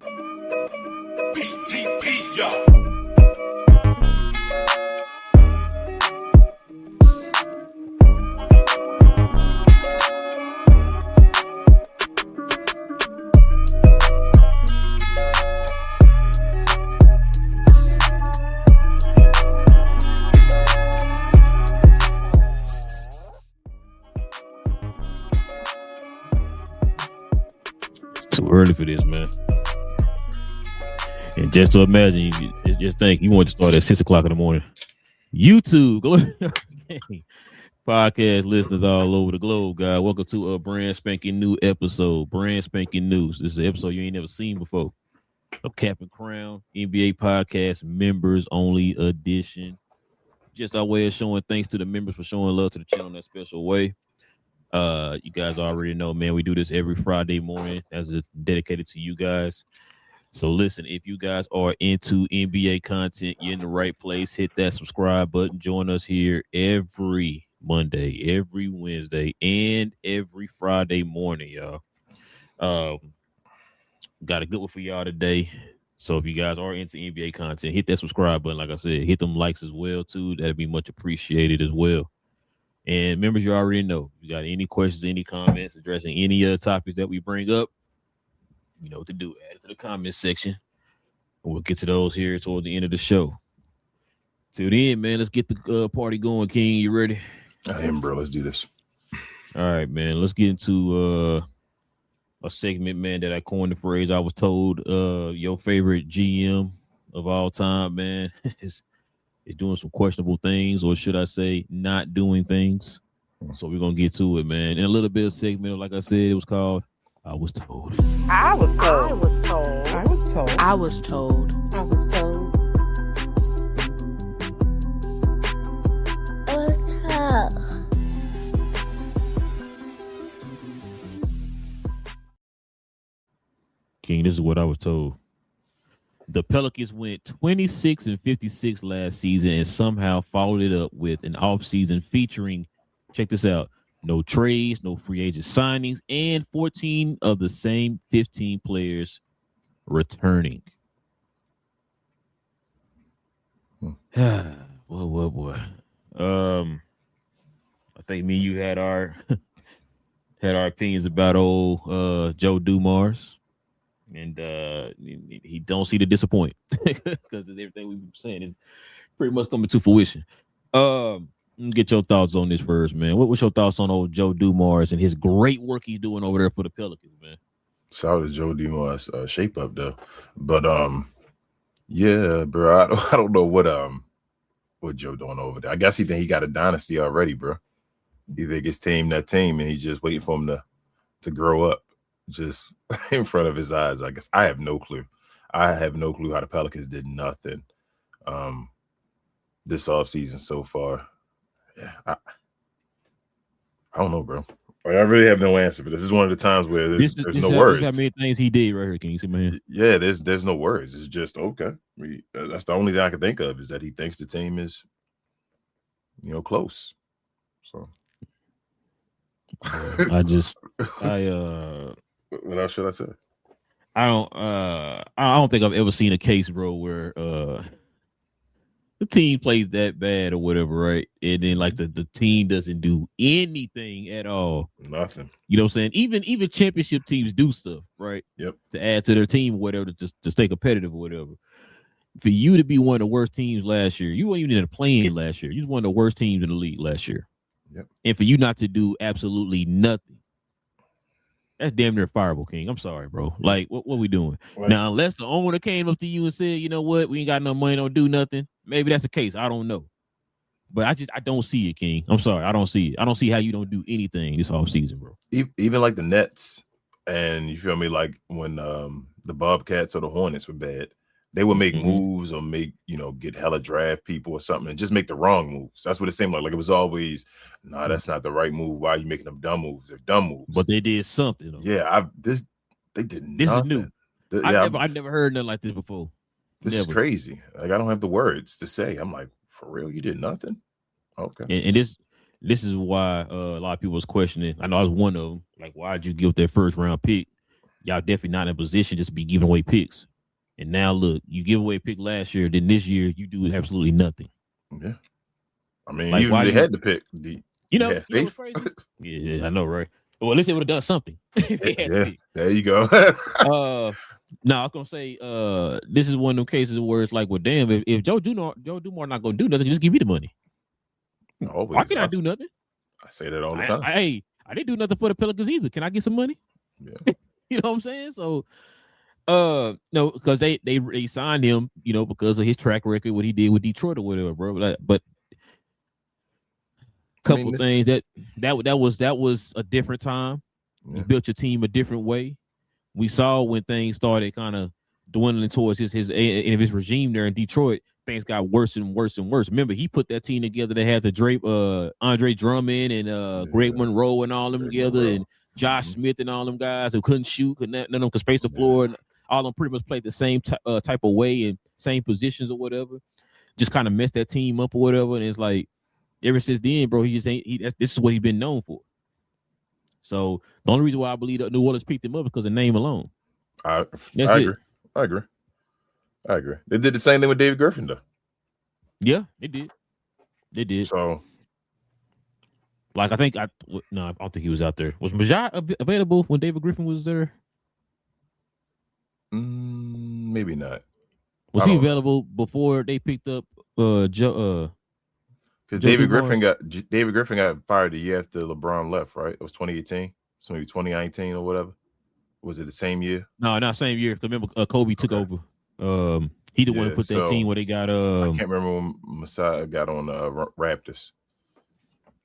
BTP, yo. Too early for this, man. And just to imagine, just think you want to start at 6 o'clock in the morning. YouTube, podcast listeners all over the globe, guys. Welcome to a brand spanking new episode. Brand spanking news. This is an episode you ain't never seen before. A Cap and Crown NBA podcast members only edition. Just our way of showing thanks to the members for showing love to the channel in that special way. You guys already know, man, we do this every Friday morning as a dedicated to you guys. So listen, if you guys are into NBA content, you're in the right place. Hit that subscribe button. Join us here every Monday, every Wednesday, and every Friday morning, y'all. Got a good one for y'all today. So if you guys are into NBA content, hit that subscribe button. Like I said, hit them likes as well, too. That'd be much appreciated as well. And members, you already know, if you got any questions, any comments addressing any other topics that we bring up, you know what to do. Add it to the comment section. And we'll get to those here toward the end of the show. Till then, man, let's get the party going. King, you ready? I am, bro. Let's do this. All right, man. Let's get into a segment, man, that I coined the phrase. I was told your favorite GM of all time, man, is doing some questionable things, or should I say not doing things. So we're going to get to it, man. In a little bit of segment, like I said, it was called I Was Told. I was told. I was told. I was told. I was told. I was told. King, this is what I was told. The Pelicans went 26-56 last season and somehow followed it up with an offseason featuring, check this out, no trades, no free agent signings, and 14 of the same 15 players returning. Boy. I think me and you had our opinions about old Joe Dumars. And he don't see the disappoint because everything we've been saying is pretty much coming to fruition. Get your thoughts on this first, man. What's your thoughts on old Joe Dumars and his great work he's doing over there for the Pelicans, man? Shout out to Joe Dumars, shape up though. But yeah, bro. I don't know what Joe doing over there. I guess he think he got a dynasty already, bro. He think his team that team, and he's just waiting for him to grow up. Just in front of his eyes, I guess. I have no clue. I have no clue how the Pelicans did nothing this offseason so far. Yeah, I don't know, bro. I really have no answer for this. This is one of the times where there's no words. How many things he did right here? Can you see my hand? Yeah, there's no words. It's just okay. That's the only thing I can think of is that he thinks the team is, close. So what else should I say? I don't think I've ever seen a case, bro, where the team plays that bad or whatever, right? And then like the team doesn't do anything at all. Nothing. You know what I'm saying? Even championship teams do stuff, right? Yep. To add to their team or whatever, to stay competitive or whatever. For you to be one of the worst teams last year, you weren't even in the play-in last year. You was one of the worst teams in the league last year. Yep. And for you not to do absolutely nothing, that's damn near fireable, King. I'm sorry, bro. Like, what we doing? Right. Now, unless the owner came up to you and said, you know what, we ain't got no money, don't do nothing. Maybe that's the case. I don't know. But I don't see it, King. I'm sorry. I don't see it. I don't see how you don't do anything this offseason, bro. Even like the Nets, and you feel me, like when the Bobcats or the Hornets were bad, they would make moves or get hella draft people or something and just make the wrong moves. That's what it seemed like. Like it was always, nah, that's not the right move. Why are you making them dumb moves? They're dumb moves. But they did something. Though. Yeah, they did nothing. This is new. I never heard nothing like this before. This is crazy. Like I don't have the words to say. I'm like, for real, you did nothing? Okay. And this is why a lot of people was questioning. I know I was one of them. Like, why'd you give that first round pick y'all definitely not in a position just to be giving away picks. And now look, you give away a pick last year, then this year you do absolutely nothing. Yeah. I mean, Like, even why if do they had to pick, you know have faith. what's crazy? Yeah, I know, right? Well, at least they would have done something. Yeah, there you go. No, I was gonna say, this is one of them cases where it's like, well, damn, if Joe Dumars not gonna do nothing, just give me the money. Always. Why can't I do nothing? I say that all the time. I didn't do nothing for the Pelicans either. Can I get some money? Yeah. You know what I'm saying? So, no, because they signed him, you know, because of his track record, what he did with Detroit or whatever, bro. But couple things that was a different time. Yeah. You built your team a different way. We saw when things started kind of dwindling towards his regime there in Detroit, things got worse and worse and worse. Remember, he put that team together. They had the Andre Drummond and Greg Monroe and all them together, and Josh Smith and all them guys who couldn't shoot, none of them could space the floor, and all of them pretty much played the same type of way and same positions or whatever. Just kind of messed that team up or whatever. And it's like, ever since then, bro, he just ain't. This is what he's been known for. So the only reason why I believe that New Orleans picked him up is because of name alone. I agree. I agree. They did the same thing with David Griffin, though. Yeah, they did. So, like, I don't think he was out there. Was Majai available when David Griffin was there? Maybe not. Was he available before they picked up Joe? Because David Griffin got fired the year after LeBron left, right? It was 2018, so maybe 2019 or whatever. Was it the same year? No, not same year. Remember, Kobe took over. He the one who put that team where they got. I can't remember when Messiah got on Raptors,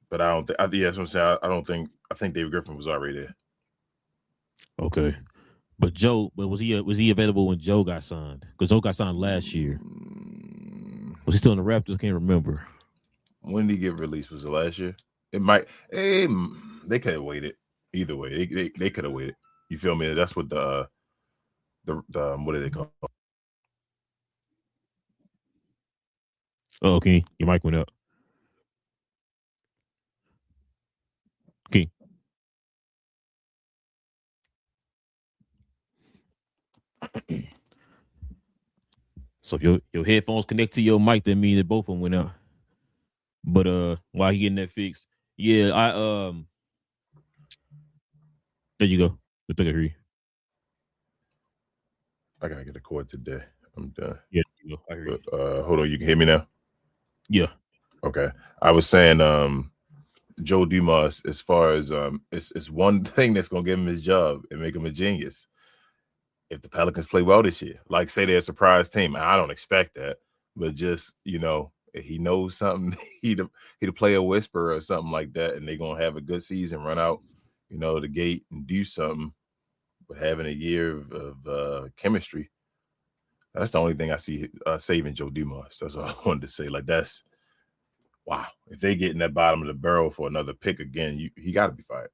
but I don't think. That's what I'm saying. I don't think. I think David Griffin was already there. Okay, but was he available when Joe got signed? Because Joe got signed last year. Was he still in the Raptors? I can't remember. When did he get released? Was it last year? It might. They could have waited. Either way, they could have waited. You feel me? That's what the what do they call? Oh, okay. Your mic went up. Okay. So if your headphones connect to your mic, that means that both of them went out. But while he getting that fixed, yeah, there you go. I think I hear you. I gotta get a cord today. I'm done. Yeah, you go. I hear you. Hold on, you can hear me now? Yeah. Okay. I was saying Joe Dumars, as far as it's one thing that's gonna give him his job and make him a genius. If the Pelicans play well this year, like say they're a surprise team, I don't expect that, but just if he knows something, he'd play a whisper or something like that, and they're gonna have a good season, run out, the gate and do something. But having a year of chemistry, that's the only thing I see saving Joe Dumars. That's all I wanted to say. Like, that's wow. If they get in that bottom of the barrel for another pick again, he got to be fired,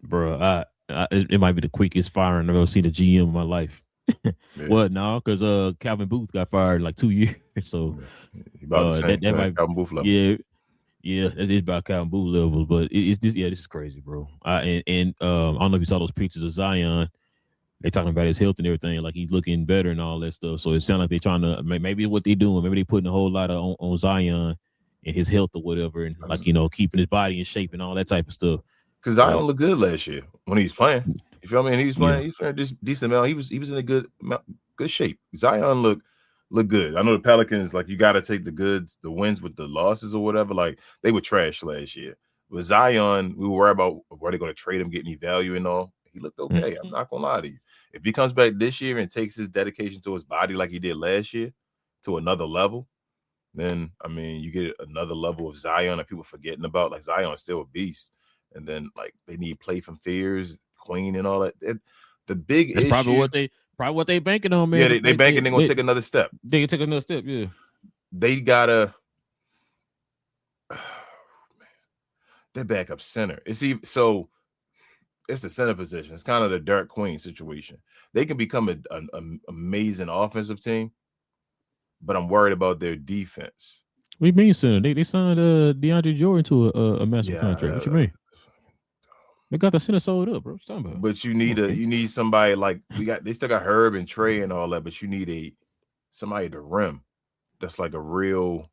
bro. It might be the quickest firing I've ever seen a GM in my life. Yeah. Well, no, because Calvin Booth got fired in like 2 years. So that might Calvin Booth level. Yeah, it is about Calvin Booth level. But this is crazy, bro. I don't know if you saw those pictures of Zion. They talking about his health and everything, like he's looking better and all that stuff. So it sounds like they're trying to maybe what they're doing. Maybe they putting a whole lot on Zion and his health or whatever, and like keeping his body in shape and all that type of stuff. Because Zion looked good last year when he was playing. You feel me? And he was playing. Yeah. He was playing just decent amount. He was in a good shape. Zion looked good. I know the Pelicans, like, you got to take the wins with the losses or whatever. Like, they were trash last year. With Zion, we were worried about were they going to trade him, get any value and all. He looked okay. Mm-hmm. I'm not gonna lie to you. If he comes back this year and takes his dedication to his body like he did last year to another level, then you get another level of Zion that people forgetting about. Like, Zion's still a beast. And then, like, they need play from Fears, Queen, and all that. The big That's issue, probably what they banking on, man. Yeah, they banking. They're gonna take another step. They can take another step. Yeah, they gotta. Oh, man, their backup center. It's the center position. It's kind of the Dirk Queen situation. They can become an amazing offensive team, but I'm worried about their defense. What do you mean, center? They signed DeAndre Jordan to a massive contract. What you mean? They got the center sold up, bro. What you talking about? But you need somebody like they still got Herb and Trey and all that, but you need somebody to rim that's like a real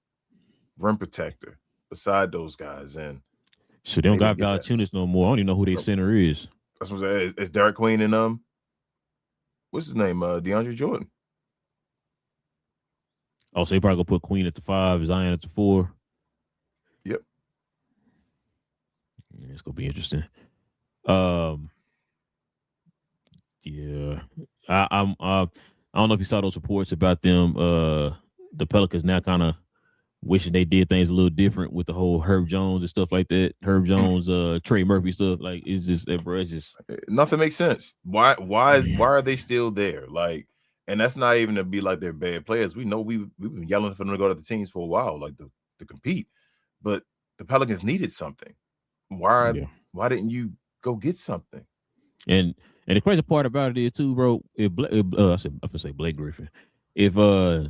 rim protector beside those guys. And so they don't got Valanciunas no more. I don't even know who their center is. That's what I'm saying. It's Derek Queen and what's his name? DeAndre Jordan. Oh, so they probably gonna put Queen at the 5, Zion at the 4. Yep. Yeah, it's gonna be interesting. Yeah. I don't know if you saw those reports about them. The Pelicans now kind of wishing they did things a little different with the whole Herb Jones and stuff like that. Herb Jones, Trey Murphy stuff. Like it's just, bro, it's just nothing makes sense. Why are they still there? Like, and that's not even to be like they're bad players. We know we've been yelling for them to go to the teams for a while, like to compete. But the Pelicans needed something. Why didn't you go get something? And the crazy part about it is too, bro. If I gonna say Blake Griffin. If what's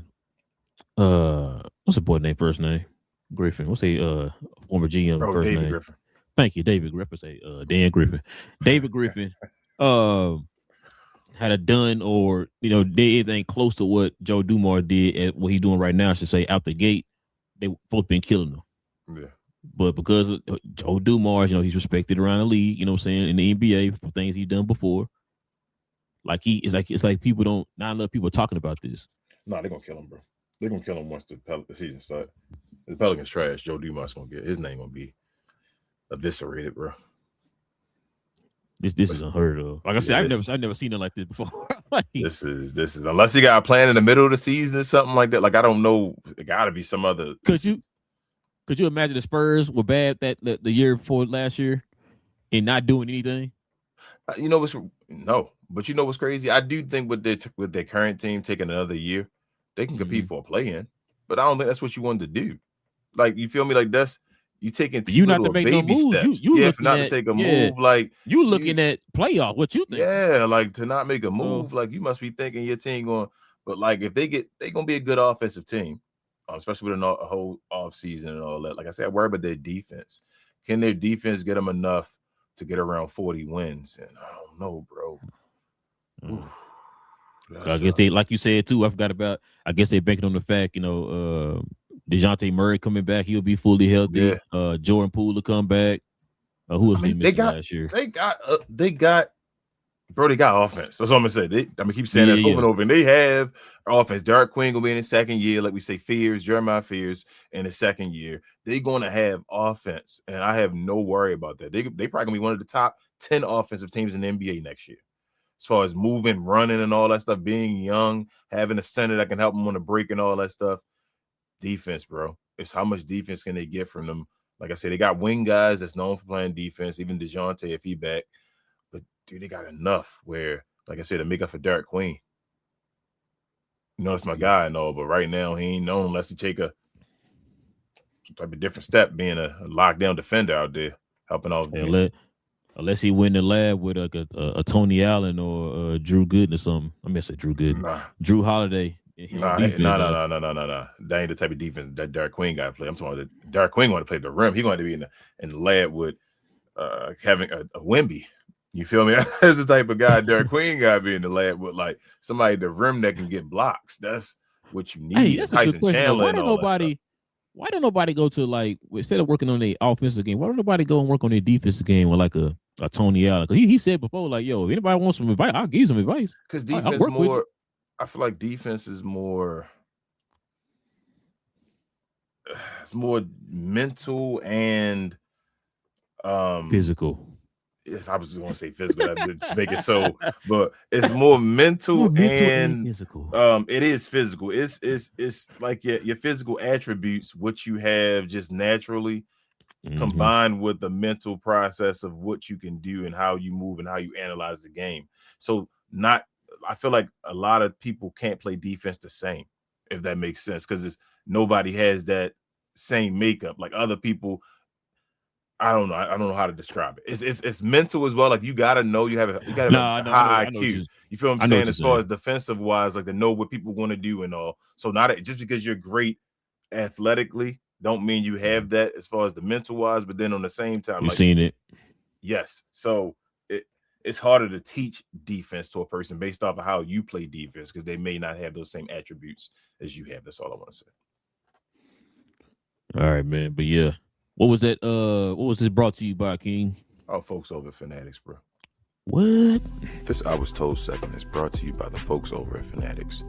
the boy name first name? Griffin. What's the former GM first David name? Griffin. Thank you, David Griffin. Say Dan Griffin. David Griffin had a done or did anything close to what Joe Dumars did at what he's doing right now, I should say, out the gate, they both been killing him. Yeah. But because of Joe Dumars, he's respected around the league, you know what I'm saying, in the NBA for things he's done before. Like it's like people don't not enough people talking about this. No, they're gonna kill him, bro. They're gonna kill him once the season starts. The Pelicans trash. Joe Dumars gonna get his name gonna be eviscerated, bro. This is unheard of. Like I said, I've never seen it like this before. Like, this is unless he got a plan in the middle of the season or something like that. Like I don't know. It gotta be some other. Could you imagine the Spurs were bad the year before last year and not doing anything? But you know what's crazy? I do think with their current team taking another year, they can compete for a play-in. But I don't think that's what you wanted to do. Like you feel me? Like that's you taking you not to make no move. Steps. You for not to take a move. Like you looking at playoff. What you think? Yeah, like to not make a move. Like you must be thinking your team going. But like if they're gonna be a good offensive team. Especially with a whole off season and all that. Like I said, I worry about their defense. Can their defense get them enough to get around 40 wins? And I don't know, bro. I guess they, like you said too. I forgot about. I guess they're banking on the fact, DeJounte Murray coming back. He'll be fully healthy. Yeah. Jordan Poole to come back. Who was missing last year? They got offense. That's what I'm gonna say. Keep saying that over and over. And they have offense. Derek Queen gonna be in his second year, like we say, Jeremiah Fears in his second year. They're gonna have offense, and I have no worry about that. They probably gonna be one of the top 10 offensive teams in the NBA next year. As far as moving, running, and all that stuff, being young, having a center that can help them on the break and all that stuff. Defense, bro. It's how much defense can they get from them? Like I said, they got wing guys that's known for playing defense, even DeJounte if he back. But dude, they got enough where, like I said, to make up for Derek Queen. It's my guy and all, but right now he ain't known unless he take some type of different step, being a lockdown defender out there, helping out. Unless he win the lab with a Tony Allen or Drew Gooden or something. I mean, I said Drew Gooden. Drew Holiday. No. That ain't the type of defense that Derek Queen got to play. I'm talking about Derek Queen want to play the rim. He going to be in the lab with having a Wemby. You feel me? That's the type of guy Derek Queen got to be in the lab with, like somebody the rim that can get blocks. That's what you need. Hey, that's Tyson a good question. Chandler Why don't nobody go to, like, instead of working on their offensive game, why don't nobody go and work on their defensive game with like a Tony Allen? Because he said before, like, yo, if anybody wants some advice, I'll give you some advice. Because defense more, I feel like defense is more, it's more mental and physical. Yes, I was going to say physical. That make it so, but it's more mental and physical. It is physical. It's like your physical attributes, what you have just naturally, combined with the mental process of what you can do and how you move and how you analyze the game. So I feel like a lot of people can't play defense the same, if that makes sense, because nobody has that same makeup. Like other people, I don't know how to describe it. It's mental as well. Like you gotta know you have a high IQ. You feel what I'm saying? As far as defensive wise, like to know what people want to do and all. So not just because you're great athletically, don't mean you have that as far as the mental wise. But then on the same time, you've seen it. Yes. So it's harder to teach defense to a person based off of how you play defense because they may not have those same attributes as you have. That's all I want to say. All right, man. But yeah, what was that? What was this brought to you by, King? Our folks over at Fanatics, bro. What? This I Was Told segment is brought to you by the folks over at Fanatics.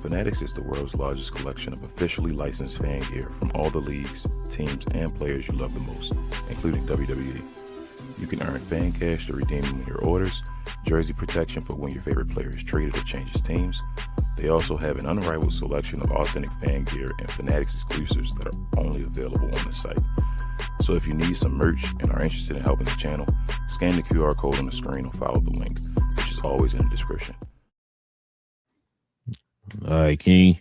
Fanatics is the world's largest collection of officially licensed fan gear from all the leagues, teams, and players you love the most, including WWE. You can earn fan cash to redeem when your orders, jersey protection for when your favorite player is traded or changes teams. They also have an unrivaled selection of authentic fan gear and Fanatics exclusives that are only available on the site. So if you need some merch and are interested in helping the channel, scan the QR code on the screen or follow the link, which is always in the description. All right, King.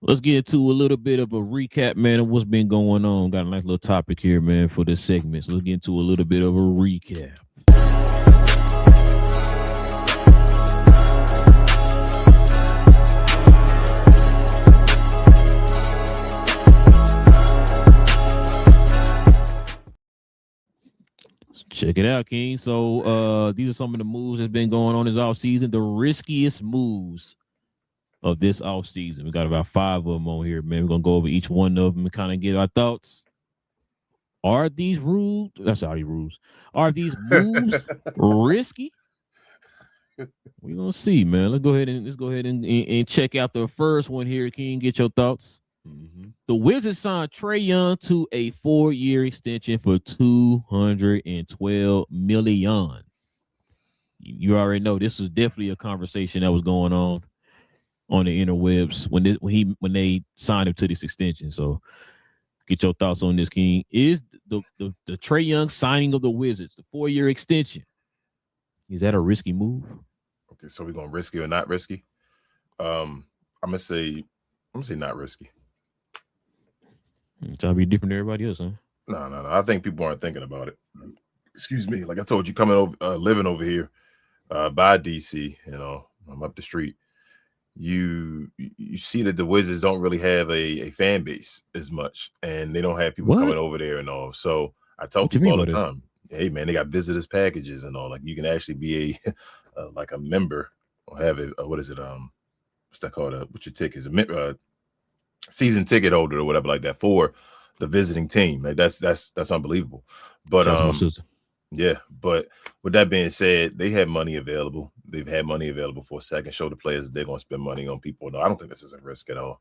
Let's get into a little bit of a recap, man, of what's been going on. Got a nice little topic here, man, for this segment. So let's get into a little bit of a recap. Check it out, King. So these are some of the moves that's been going on this offseason. The riskiest moves of this offseason. We got about 5 of them on here, man. We're gonna go over each one of them and kind of get our thoughts. Are these rules? That's all these rules. Are these moves risky? We're gonna see, man. Let's go ahead and check out the first one here. King, get your thoughts. Mm-hmm. The Wizards signed Trae Young to a 4-year extension for $212 million. You already know this was definitely a conversation that was going on the interwebs when they signed him to this extension. So get your thoughts on this, King. Is the Trae Young signing of the Wizards, the 4-year extension, is that a risky move? Okay, so we're gonna risky or not risky? I'm gonna say not risky. Trying to be different than everybody else, huh? No. I think people aren't thinking about it. Excuse me. Like I told you, coming over, living over here by DC, I'm up the street. You see that the Wizards don't really have a fan base as much, and they don't have people coming over there and all. So I tell people all the time, hey man, they got visitors packages and all. Like you can actually be like a member or have it. What is it? What's that called? What's your ticket? Is a season ticket holder or whatever like that for the visiting team. Like that's unbelievable. But yeah, but with that being said, they have money available. They've had money available for a second. Show the players that they're going to spend money on people. No, I don't think this is a risk at all.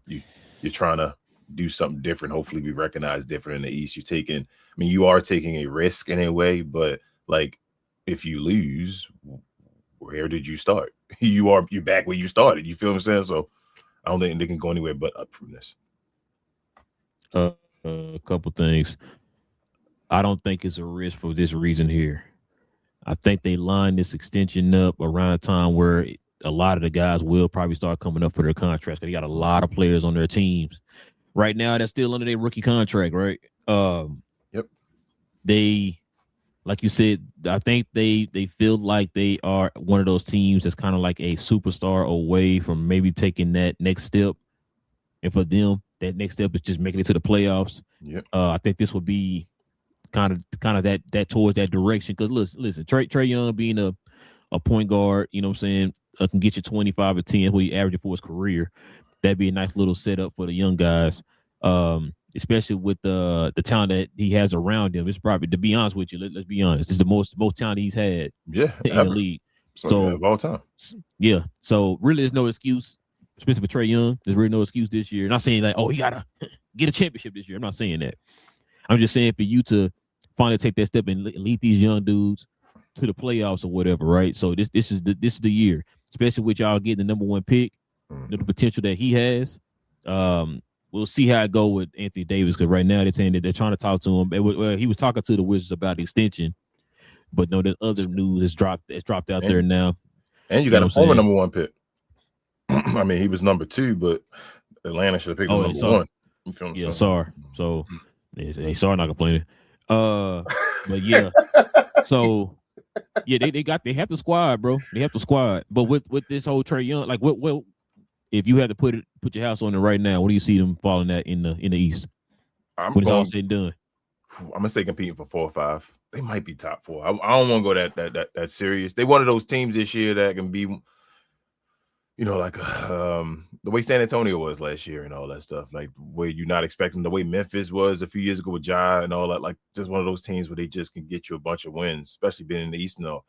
You're trying to do something different. Hopefully, be recognized different in the East. You are taking a risk in a way, but like if you lose, where did you start? You're back where you started. You feel what I'm saying? So I don't think they can go anywhere but up from this. A couple things. I don't think it's a risk for this reason here. I think they lined this extension up around a time where a lot of the guys will probably start coming up for their contracts. They got a lot of players on their teams right now that's still under their rookie contract, right? Yep. They, like you said, I think they feel like they are one of those teams that's kind of like a superstar away from maybe taking that next step. And for them, that next step is just making it to the playoffs. Yep. I think this would be kind of that towards that direction. Because listen, Trae Young being a point guard, you know what I'm saying, can get you 25 or 10, what he averaged for his career. That'd be a nice little setup for the young guys, especially with the talent that he has around him. It's probably, to be honest with you, let's be honest, it's the most talent he's had in the league. So of all time. Yeah. So really, there's no excuse, especially for Trae Young. There's really no excuse this year. Not saying like, oh, he gotta get a championship this year. I'm not saying that. I'm just saying for you to finally take that step and lead these young dudes to the playoffs or whatever, right? So this is the year, especially with y'all getting the number 1 pick, the potential that he has. We'll see how it go with Anthony Davis, because right now they're saying that they're trying to talk to him. He was talking to the Wizards about the extension, but no, the other news has dropped out there now. And you got a former number 1 pick. I mean, he was number 2, but Atlanta should have picked him number 1. You feel what I'm saying? Sorry. So they sorry, not complaining. But yeah, so yeah, they have the squad, bro. They have the squad. But with this whole Trae Young, like what if you had to put your house on it right now, what do you see them falling at in the East? When it's all said and done. I'm gonna say competing for 4 or 5. they might be top 4. I don't want to go that serious. They one of those teams this year that can be, like the way San Antonio was last year and all that stuff, like where you're not expecting, the way Memphis was a few years ago with Ja and all that, like just one of those teams where they just can get you a bunch of wins, especially being in the East. No,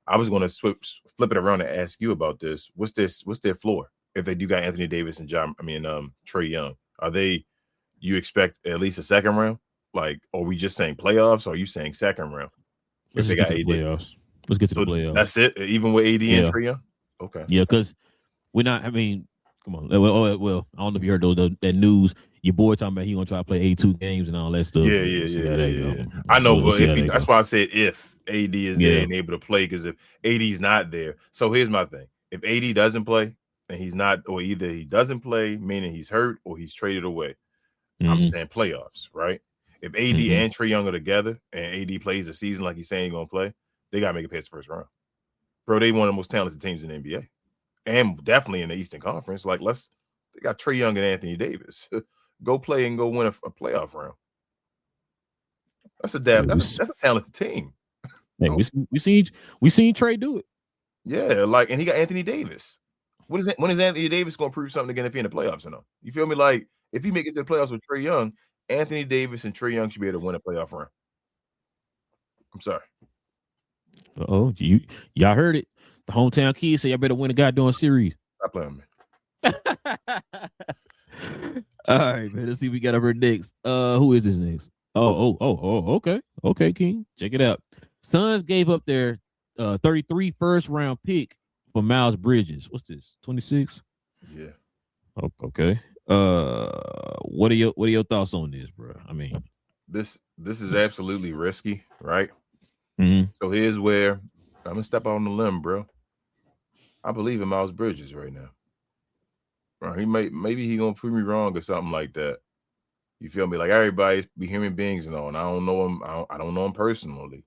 I was going to flip it around and ask you about this. What's their floor if they do got Anthony Davis and Trae Young? Are they? You expect at least a second round? Like, are we just saying playoffs? Or are you saying second round? Let's get to the playoffs. Let's get to the playoffs. That's it, even with AD and Trae Young. Okay. Yeah, because we're not. I mean, come on. Well, I don't know if you heard that news. Your boy talking about he gonna try to play 82 games and all that stuff. Yeah. I know, but that's why I said if AD is there and able to play, because if AD's not there, so here's my thing: if AD doesn't play and he's not, or either he doesn't play, meaning he's hurt, or he's traded away, I'm saying playoffs, right? If AD and Trae Young are together and AD plays a season like he's saying he's gonna play, they gotta make it past the first round, bro. They one of the most talented teams in the NBA. And definitely in the Eastern Conference. Like, they got Trae Young and Anthony Davis. Go play and go win a playoff round. That's a talented team. Hey, we seen Trae do it. Yeah, and he got Anthony Davis. When is Anthony Davis gonna prove something again if he in the playoffs or no? You feel me? Like, if he make it to the playoffs with Trae Young, Anthony Davis and Trae Young should be able to win a playoff round. I'm sorry. Oh, y'all heard it. The hometown kids say y'all better win a goddamn series. Stop playing me. All right, man. Let's see. We got over next. Who is this next? Oh, okay. Okay, King. Check it out. Suns gave up their 33 first round pick for Miles Bridges. What's this? 26? Yeah. Okay. What are your thoughts on this, bro? I mean, this is absolutely risky, right? Mm-hmm. So here's where I'm gonna step out on the limb, bro. I believe in Miles Bridges right now. He maybe he gonna prove me wrong or something like that. You feel me? Like, everybody's be human beings and all, and I don't know him. I don't know him personally,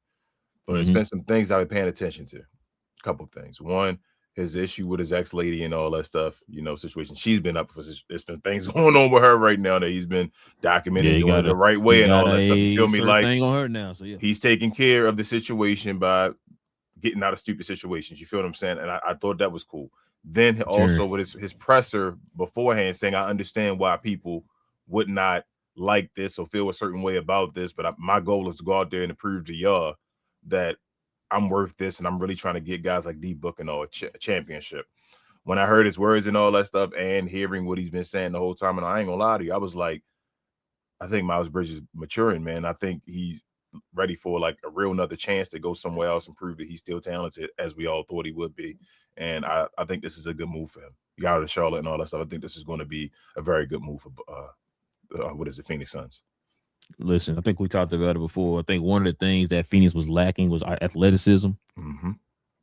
but it's been some things I've been paying attention to. A couple of things. One, his issue with his ex-lady and all that stuff, situation. She's been up for. There's been things going on with her right now that he's been documenting, doing it the right way and all that stuff. You feel me? Like, thing on her now, so yeah. He's taking care of the situation by getting out of stupid situations. You feel what I'm saying? And I thought that was cool. Then also with his presser beforehand saying, I understand why people would not like this or feel a certain way about this, but my goal is to go out there and prove to y'all that I'm worth this, and I'm really trying to get guys like D-Book and all a championship. When I heard his words and all that stuff and hearing what he's been saying the whole time, and I ain't gonna lie to you, I was like, I think Miles Bridges is maturing, man. I think he's ready for like a real another chance to go somewhere else and prove that he's still talented as we all thought he would be. And I think this is a good move for him. You got out of Charlotte and all that stuff. I think this is going to be a very good move for Phoenix Suns. Listen, I think we talked about it before. I think one of the things that Phoenix was lacking was athleticism.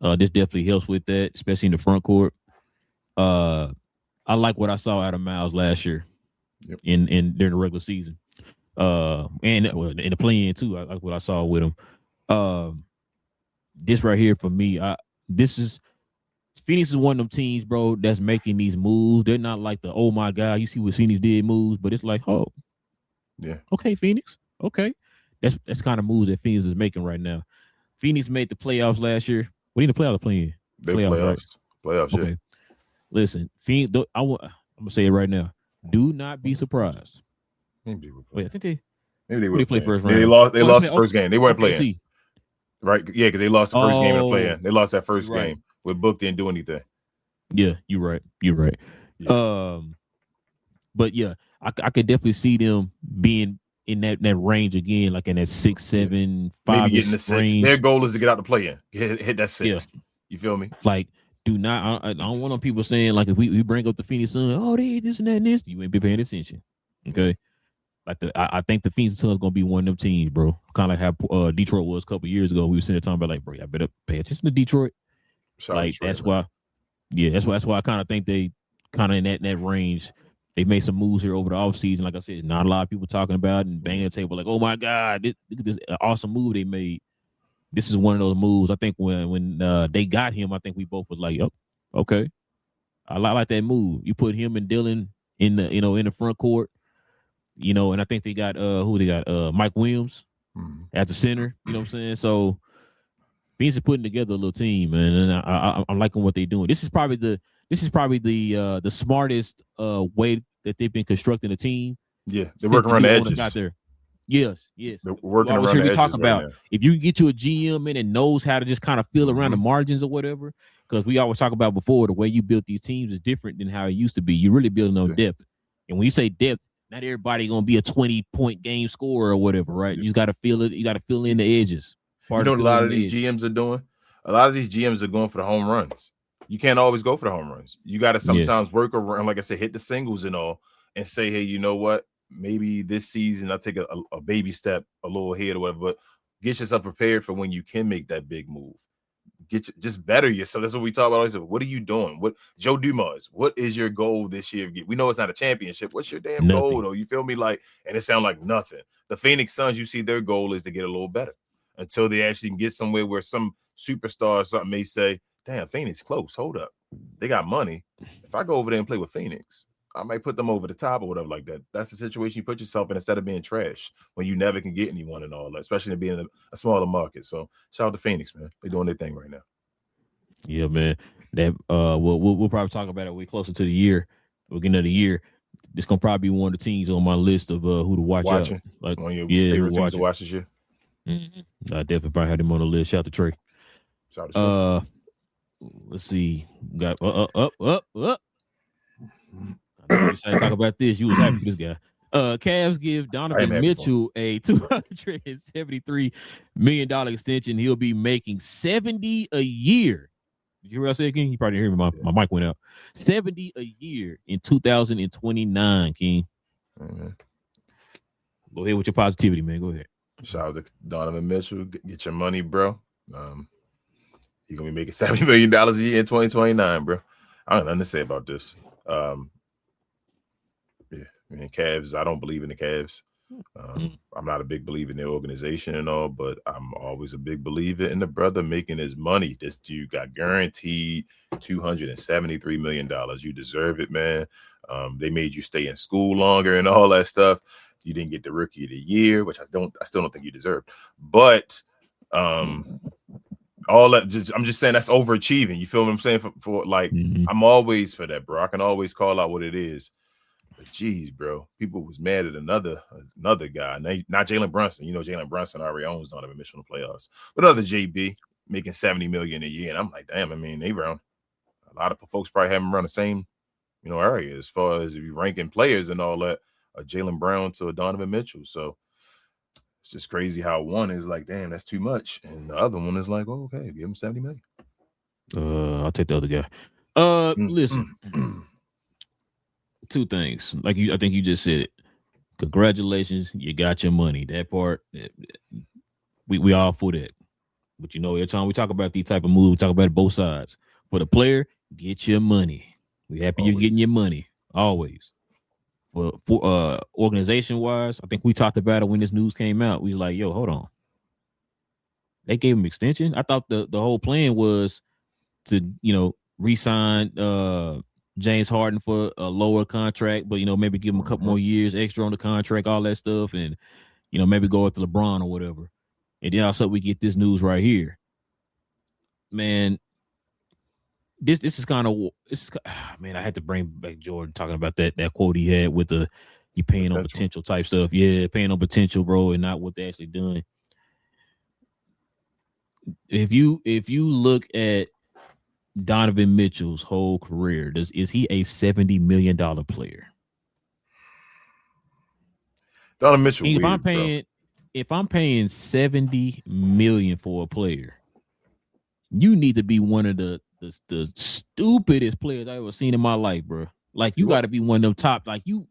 This definitely helps with that, especially in the front court. I like what I saw out of Miles last year in during the regular season. And in the play-in too. I like what I saw with him. This right here for me, Phoenix is one of them teams, bro, that's making these moves. They're not like the, oh my God, you see what Phoenix did moves, but it's like, oh, yeah, okay, Phoenix, okay. That's kind of moves that Phoenix is making right now. Phoenix made the playoffs last year. What are you in the playoffs playing? Playoffs, right? Playoffs, okay. Yeah. Listen, Phoenix. I'm gonna say it right now. Do not be surprised. Maybe Wait, I think they play first round. They lost the first game. They weren't playing. Right? Yeah, because they lost the first game in the play-in. They lost that first game. With Book didn't do anything. Yeah, you're right. Yeah. But yeah, I could definitely see them being in that range again, like in that 6, 7, 5 maybe getting the 6 range. Their goal is to get out the play-in. Hit that 6. Yeah. You feel me? Like, do not. I don't want people saying like if we bring up the Phoenix Suns, oh, they this and that and this, you ain't be paying attention. Okay. Like I think the Phoenix Suns gonna be one of them teams, bro. Kind of like how Detroit was a couple of years ago. We were sitting there talking about like, bro, I better pay attention to Detroit. Like Detroit, that's why I kind of think they kind of in that range. They made some moves here over the offseason. Like I said, not a lot of people talking about it and banging the table like, oh my God, look at this awesome move they made. This is one of those moves. I think when they got him, I think we both was like, yep, okay. I like that move. You put him and Dillon in the front court, and I think they got Mike Williams. at the center. You know what I'm saying? So Phoenix is putting together a little team, man, and I'm liking what they're doing. This is probably the smartest way that they've been constructing a team. Yeah, they're working around the edges. Got there. Yes. They're working around the edges. Talk about if you get you a GM in and knows how to just kind of feel around the margins or whatever, because we always talk about before the way you build these teams is different than how it used to be. You're really building on depth, and when you say depth, not everybody gonna be a 20-point game scorer or whatever, right? You just got to feel it. You got to fill in the edges. You know what a lot of these GMs are doing? A lot of these GMs are going for the home runs. You can't always go for the home runs. You got to sometimes work around, like I said, hit the singles and all, and say, hey, you know what? Maybe this season I'll take a baby step a little ahead or whatever, but get yourself prepared for when you can make that big move. Just better yourself. That's what we talk about always. What are you doing? What Joe Dumars, what is your goal this year? We know it's not a championship. What's your damn goal though? You feel me? Like, and it sounds like nothing. The Phoenix Suns, you see their goal is to get a little better until they actually can get somewhere where some superstar or something may say, damn, Phoenix close. Hold up. They got money. If I go over there and play with Phoenix, I might put them over the top or whatever like that. That's the situation you put yourself in instead of being trash when you never can get anyone and all that, especially in being a smaller market. So shout out to Phoenix, man. They're doing their thing right now. Yeah, man. That we'll probably talk about it way closer to the year, beginning of the year. It's gonna probably be one of the teams on my list of who to watch out. Like one of your favorite teams to watch this year. I definitely probably had him on the list. Shout out to Trey. Shout out to Trey. Let's see. Got up. I'm excited to talk about this. You was happy for this guy. Cavs give Donovan Mitchell a $273 million extension. He'll be making $70 a year. Did you hear what I said, King? You probably didn't hear me. My mic went out. $70 a year in 2029, King. Amen. Go ahead with your positivity, man. Go ahead. Shout out to Donovan Mitchell. Get your money, bro. You're gonna be making $70 million a year in 2029, bro. I don't know nothing to say about this. Cavs, I don't believe in the Cavs. I'm not a big believer in their organization and all, but I'm always a big believer in the brother making his money. This dude got guaranteed $273 million. You deserve it, man. They made you stay in school longer and all that stuff. You didn't get the rookie of the year, which I still don't think you deserved. But all that, I'm just saying that's overachieving. You feel what I'm saying? For I'm always for that, bro. I can always call out what it is. But geez, bro, people was mad at another guy. Not Jalen Brunson. You know, Jalen Brunson already owns Donovan Mitchell in the playoffs. But other JB making $70 million a year, and I'm like, damn. I mean, they around a lot of folks probably have them around the same, area as far as if you ranking players and all that. Jalen Brown to a Donovan Mitchell. So it's just crazy how one is like, damn, that's too much, and the other one is like, oh, okay, give him $70 million. I'll take the other guy. Listen. Two things, I think you just said it. Congratulations, you got your money. That part, we all for that. But every time we talk about these type of moves, we talk about it both sides. For the player, get your money. We happy you're getting your money always. For organization wise, I think we talked about it when this news came out. We was like, yo, hold on. They gave him extension. I thought the whole plan was to re-sign James Harden for a lower contract, but maybe give him a couple more years extra on the contract, all that stuff, and maybe go with LeBron or whatever. And then also we get this news right here. Man, this is kind of man. I had to bring back Jordan talking about that quote he had with you paying on potential type stuff. Yeah, paying on potential, bro, and not what they're actually doing. If you look at Donovan Mitchell's whole career, is he a $70 million player? Donovan Mitchell. If I'm paying $70 million for a player, you need to be one of the stupidest players I've ever seen in my life, bro. Like you got to be one of them top. Like you.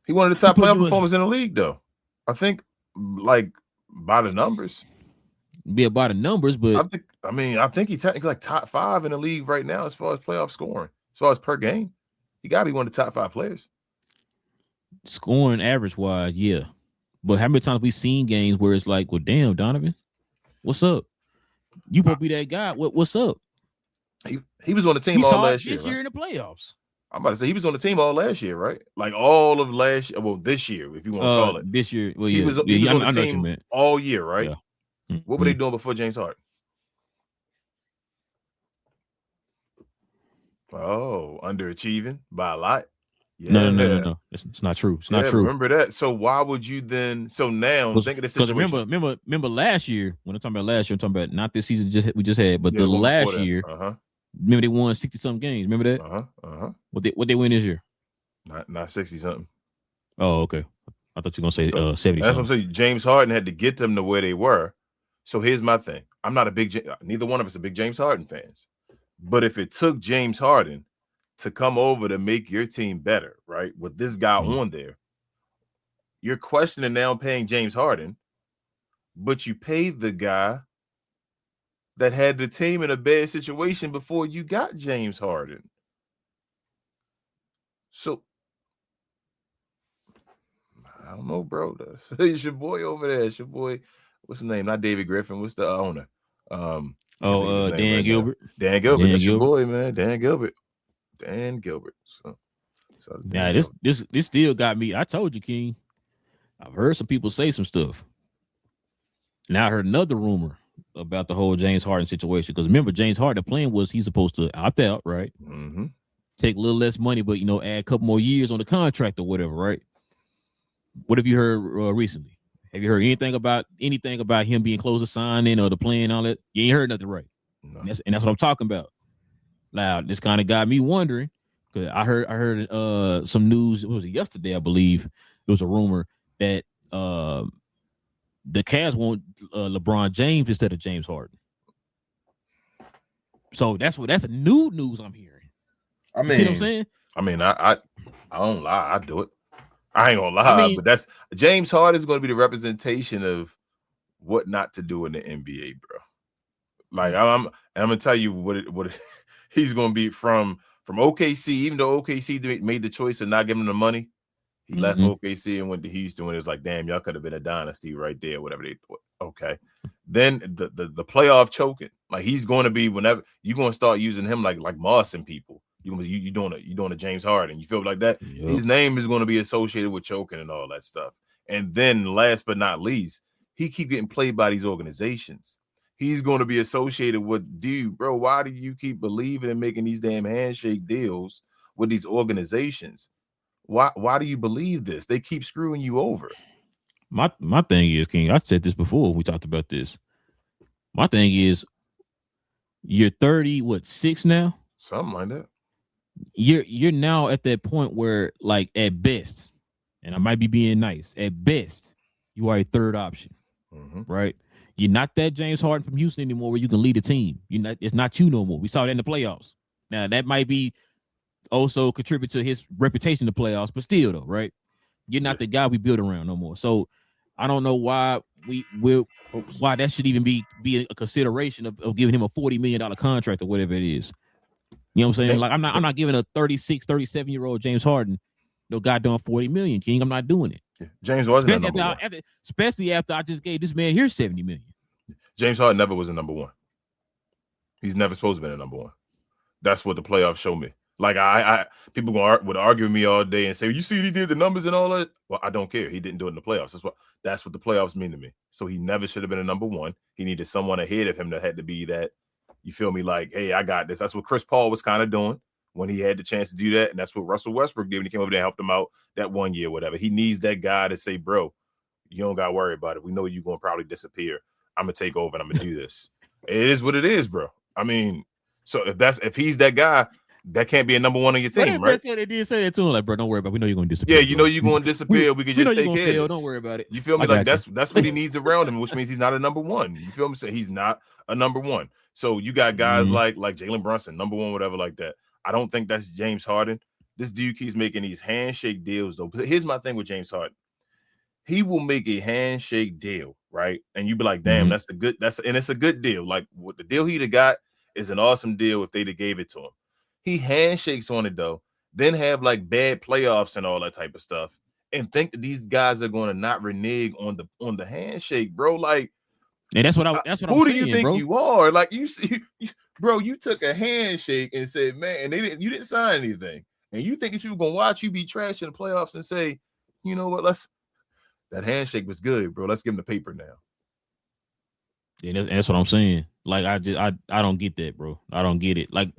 He one of the top playoff performers in the league, though. I think, like by the numbers. Be about the numbers, but I think he's technically like top 5 in the league right now as far as playoff scoring, as far as per game. He got to be one of the top 5 players. Scoring average wise, yeah. But how many times we seen games where it's like, well, damn, Donovan, what's up? You supposed to be that guy. What's up? He was on the team all last year. This year in the playoffs. I'm about to say he was on the team all last year, right? Like all of last year. Well, this year, if you want to call it. This year. Well, He yeah. was on the team all year, right? Yeah. What were they doing before James Harden? Oh, underachieving by a lot. Yeah. No. It's not true. It's not true. Remember that. So why would you then? So now think of the situation. Because remember last year. When I'm talking about last year, I'm talking about not this season we just had, but the last year. Remember they won 60-something games. Remember that? What they win this year? Not 60-something. Oh, okay. I thought you were gonna say 70. That's what I'm saying. James Harden had to get them to where they were. So here's my thing. I'm not a big. Neither one of us are big James Harden fans. But if it took James Harden to come over to make your team better, right? With this guy on there, you're questioning now paying James Harden, but you paid the guy that had the team in a bad situation before you got James Harden. So I don't know, bro. It's your boy over there. It's your boy. What's his name? Not David Griffin. What's the owner? Dan Gilbert. Dan Gilbert. That's your boy, man. Dan Gilbert. So now this still got me. I told you, King. I've heard some people say some stuff. Now I heard another rumor about the whole James Harden situation. Because remember, James Harden, the plan was he's supposed to opt out, right? Mm-hmm. Take a little less money, but add a couple more years on the contract or whatever, right? What have you heard recently? Have you heard anything about him being close to signing or the plan and all that? You ain't heard nothing, right? No. And that's what I'm talking about. Now, this kind of got me wondering, because I heard some news. What was it, yesterday, I believe? There was a rumor that the Cavs want LeBron James instead of James Harden. So that's a new news I'm hearing. I mean, you see what I'm saying? I mean, I don't lie. I do it. I ain't gonna lie, but that's James Harden is going to be the representation of what not to do in the NBA, bro. Like I'm gonna tell you what he's going to be from OKC. Even though OKC made the choice of not giving him the money, he left OKC and went to Houston. When it was like, damn, y'all could have been a dynasty right there, whatever they thought. Okay, then the playoff choking, like he's going to be whenever you're going to start using him like Moss and people. You doing a James Harden. You feel like that? Yep. His name is going to be associated with choking and all that stuff. And then last but not least, he keep getting played by these organizations. He's going to be associated with, dude, bro, why do you keep believing in making these damn handshake deals with these organizations? Why do you believe this? They keep screwing you over. My thing is, King, I said this before. We talked about this. My thing is, you're 36 now? Something like that. You're now at that point where, like, at best, and I might be being nice, at best, you are a third option, right? You're not that James Harden from Houston anymore where you can lead a team. It's not you no more. We saw that in the playoffs. Now, that might be also contribute to his reputation in the playoffs, but still, though, right? You're not the guy we build around no more. So I don't know why why that should even be a consideration of giving him a $40 million contract or whatever it is. You know what I'm saying? Like I'm not giving a 36, 37-year-old James Harden no goddamn $40 million, King. I'm not doing it. Yeah. James wasn't a number one. Especially after I just gave this man here $70 million. James Harden never was a number one. He's never supposed to be a number one. That's what the playoffs show me. Like people would argue with me all day and say, you see he did the numbers and all that. Well, I don't care. He didn't do it in the playoffs. That's what the playoffs mean to me. So he never should have been a number one. He needed someone ahead of him that had to be that. You feel me? Like, hey, I got this. That's what Chris Paul was kind of doing when he had the chance to do that. And that's what Russell Westbrook did when he came over there and helped him out that 1 year, whatever. He needs that guy to say, bro, you don't got to worry about it. We know you're going to probably disappear. I'm going to take over and I'm going to do this. It is what it is, bro. I mean, so if he's that guy, that can't be a number one on your team, right? They did say that to him, like, bro, don't worry about it. We know you're going to disappear. Yeah, you know you're going to disappear. We can just take care of this. Don't worry about it. You feel me? Like that's what he needs around him, which means he's not a number one. You feel me? So he's not a number one. So you got guys like Jalen Brunson, number one, whatever like that. I don't think that's James Harden. This dude keeps making these handshake deals, though. But here's my thing with James Harden. He will make a handshake deal, right? And you be like, damn, it's a good deal. Like what the deal he'd have got is an awesome deal if they'd have gave it to him. He handshakes on it though, then have like bad playoffs and all that type of stuff, and think that these guys are going to not renege on the handshake, bro. Like, and that's what I'm who do saying, you think bro? you are? Like you see, bro, you took a handshake and said, man, you didn't sign anything, And you think these people gonna watch you be trash in the playoffs and say, you know what, that handshake was good, bro. Let's give him the paper now. Yeah, that's what I'm saying. Like I don't get that, bro. I don't get it. Like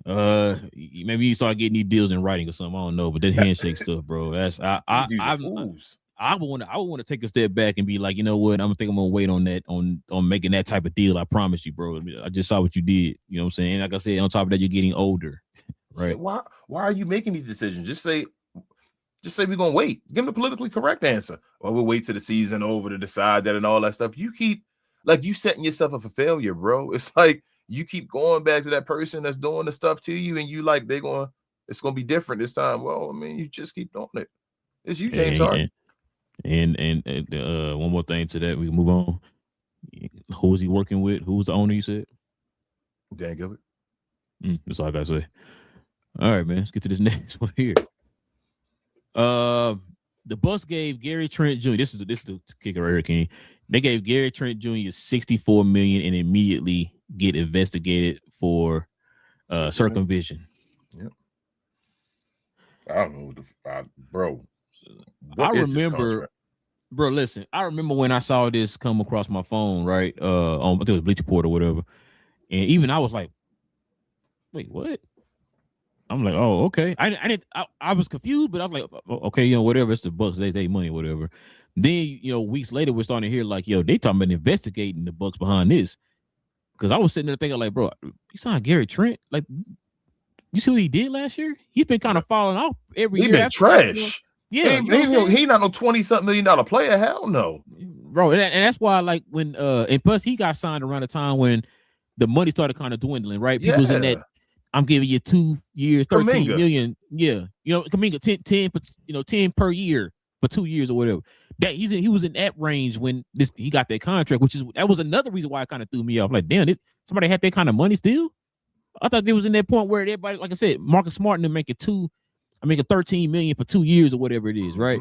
maybe you start getting these deals in writing or something. I don't know, but that handshake stuff, bro. That's I would want to take a step back and be like, you know what? I'm gonna wait on that on making that type of deal. I promise you, bro. I just saw what you did. You know what I'm saying? Like I said, on top of that, you're getting older, right? Why are you making these decisions? Just say we're gonna wait. Give them the politically correct answer. Or we'll wait till the season over to decide that and all that stuff. You keep you setting yourself up for failure, bro. It's like you keep going back to that person that's doing the stuff to you, and you like it's gonna be different this time. Well, I mean, you just keep doing it. It's you, James Harden. And one more thing to that, we can move on. Who is he working with? Who's the owner? You said Dan Gilbert. That's all I gotta say. All right, man. Let's get to this next one here. The Bucks gave Gary Trent Jr. This is the kicker right here, King. They gave Gary Trent Jr. $64 million and immediately get investigated for circumvision. Yep. I don't know what bro. I remember, bro. Listen, I remember when I saw this come across my phone, right? On I think it was Bleacher Report or whatever, and even I was like, "Wait, what?" I'm like, "Oh, okay." I was confused, but I was like, "Okay, you know, whatever. It's the Bucks. They money, whatever." Then weeks later, we're starting to hear like, "Yo, they talking about investigating the Bucks behind this." Because I was sitting there thinking, like, bro, you signed Gary Trent, like, you see what he did last year? He's been kind of falling off every year. He's been trash. Yeah, he not no $20-something million player. Hell no, bro. And that's why, like, when and plus he got signed around the time when the money started kind of dwindling, right? People was in that. I'm giving you 2 years, 13 million. Yeah, Kuminga 10 per year for 2 years or whatever. That he was in that range when he got that contract, that was another reason why it kind of threw me off. Like, damn, somebody had that kind of money still. I thought they was in that point where everybody, like I said, Marcus Smart and them making 13 million for 2 years or whatever it is, right?